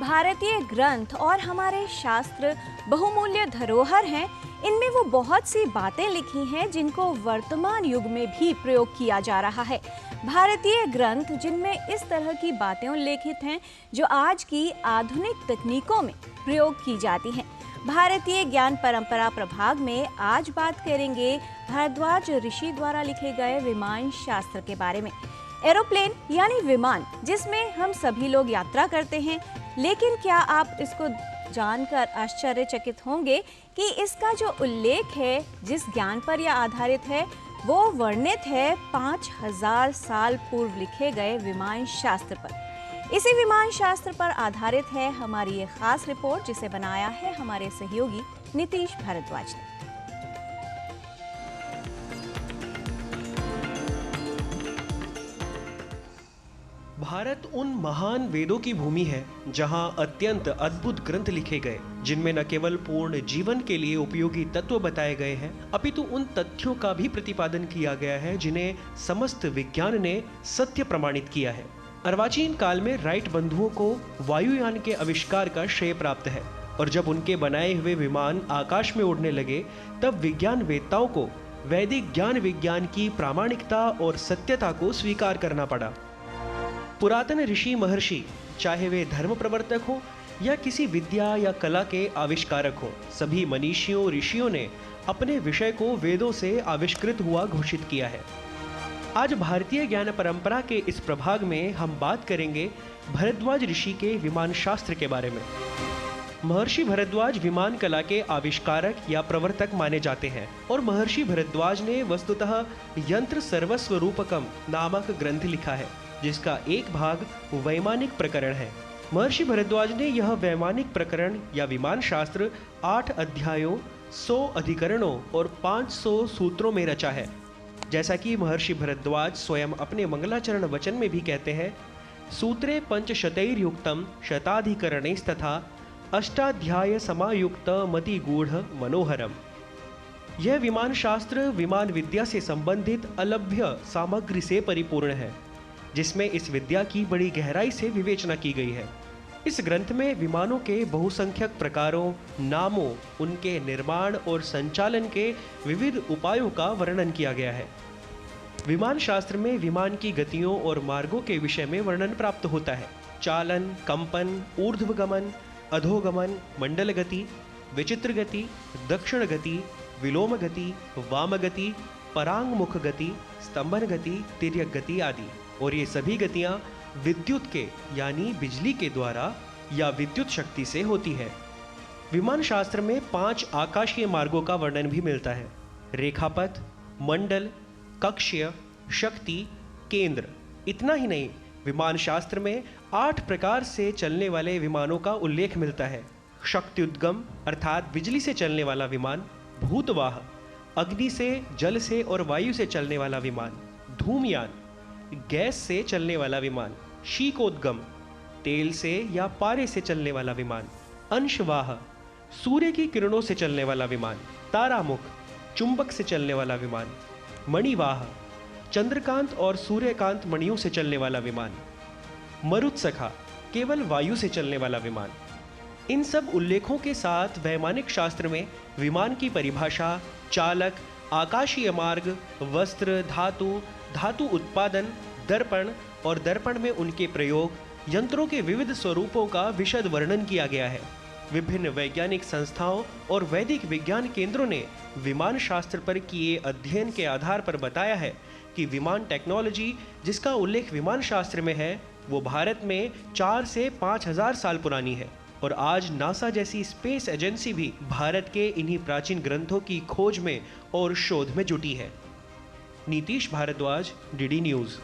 भारतीय ग्रंथ और हमारे शास्त्र बहुमूल्य धरोहर हैं। इनमें वो बहुत सी बातें लिखी हैं जिनको वर्तमान युग में भी प्रयोग किया जा रहा है। भारतीय ग्रंथ जिनमें इस तरह की बातें उल्लेखित हैं जो आज की आधुनिक तकनीकों में प्रयोग की जाती हैं। भारतीय ज्ञान परंपरा प्रभाग में आज बात करेंगे भारद्वाज ऋषि द्वारा लिखे गए विमान शास्त्र के बारे में। एरोप्लेन यानी विमान जिसमें हम सभी लोग यात्रा करते हैं, लेकिन क्या आप इसको जानकर आश्चर्यचकित होंगे कि इसका जो उल्लेख है, जिस ज्ञान पर यह आधारित है, वो वर्णित है 5000 साल पूर्व लिखे गए विमान शास्त्र पर। इसी विमान शास्त्र पर आधारित है हमारी ये खास रिपोर्ट, जिसे बनाया है हमारे सहयोगी नीतीश भारद्वाज ने। भारत उन महान वेदों की भूमि है जहां अत्यंत अद्भुत ग्रंथ लिखे गए, जिनमें न केवल पूर्ण जीवन के लिए उपयोगी तत्व बताए गए हैं, अपितु उन तथ्यों का भी प्रतिपादन किया गया है जिन्हें समस्त विज्ञान ने सत्य प्रमाणित किया है। अर्वाचीन काल में राइट बंधुओं को वायुयान के आविष्कार का श्रेय प्राप्त है, और जब उनके बनाए हुए विमान आकाश में उड़ने लगे, तब विज्ञान वेत्ताओं को वैदिक ज्ञान विज्ञान की प्रामाणिकता और सत्यता को स्वीकार करना पड़ा। पुरातन ऋषि महर्षि, चाहे वे धर्म प्रवर्तक हो या किसी विद्या या कला के आविष्कारक हो, सभी मनीषियों ऋषियों ने अपने विषय को वेदों से आविष्कृत हुआ घोषित किया है। आज भारतीय ज्ञान परंपरा के इस प्रभाग में हम बात करेंगे भारद्वाज ऋषि के विमान शास्त्र के बारे में। महर्षि भारद्वाज विमान कला के आविष्कारक या प्रवर्तक माने जाते हैं, और महर्षि भारद्वाज ने वस्तुतः यंत्र सर्वस्व रूपकम नामक ग्रंथ लिखा है, जिसका एक भाग वैमानिक प्रकरण है। महर्षि भारद्वाज ने यह वैमानिक प्रकरण या विमान शास्त्र 8 अध्यायों, 100 अधिकरणों और 500 सूत्रों में रचा है। जैसा कि महर्षि भारद्वाज स्वयं अपने मंगलाचरण वचन में भी कहते हैं, सूत्रे पंचशतैर्युक्तम शताधिकरणैस्तथा अष्टाध्याय समायुक्त मति गूढ़ मनोहरम। यह विमान शास्त्र विमान विद्या से संबंधित अलभ्य सामग्री से परिपूर्ण है, जिसमें इस विद्या की बड़ी गहराई से विवेचना की गई है। इस ग्रंथ में विमानों के बहुसंख्यक प्रकारों, नामों, उनके निर्माण और संचालन के विविध उपायों का वर्णन किया गया है। विमान शास्त्र में विमान की गतियों और मार्गों के विषय में वर्णन प्राप्त होता है। चालन, कंपन, ऊर्ध्वगमन, अधोगमन, मंडल गति, विचित्र गति, दक्षिण गति, विलोम गति, वाम गति, परांगमुख गति, स्तंभन गति, तिर्यक गति आदि। और ये सभी गतियां विद्युत के यानी बिजली के द्वारा या विद्युत शक्ति से होती है। विमान शास्त्र में 5 आकाशीय मार्गों का वर्णन भी मिलता है: रेखापथ, मंडल, कक्षीय, शक्ति, केंद्र। इतना ही नहीं, विमान शास्त्र में 8 प्रकार से चलने वाले विमानों का उल्लेख मिलता है: शक्त्युद्गम अर्थात बिजली से चलने वाला विमान, भूतवाह अग्नि से, जल से और वायु से चलने वाला विमान, धूमयान गैस से चलने वाला विमान, शीकोद्गम तेल से या पारे से चलने वाला विमान, अंशवाह सूर्य की किरणों से चलने वाला विमान, तारामुख चुंबक से चलने वाला विमान, मणिवाह चंद्रकांत और सूर्यकांत मणियों से चलने वाला विमान, मरुत्सखा केवल वायु से चलने वाला विमान। इन सब उल्लेखों के साथ वैमानिक शास्त्र में विमान की परिभाषा, चालक, आकाशीय मार्ग, वस्त्र, धातु उत्पादन, दर्पण और दर्पण में उनके प्रयोग, यंत्रों के विविध स्वरूपों का विशद वर्णन किया गया है। विभिन्न वैज्ञानिक संस्थाओं और वैदिक विज्ञान केंद्रों ने विमान शास्त्र पर किए अध्ययन के आधार पर बताया है कि विमान टेक्नोलॉजी जिसका उल्लेख विमान शास्त्र में है, वो भारत में 4 से 5000 साल पुरानी है, और आज नासा जैसी स्पेस एजेंसी भी भारत के इन्हीं प्राचीन ग्रंथों की खोज में और शोध में जुटी है। Nitish Bhardwaj, DD news.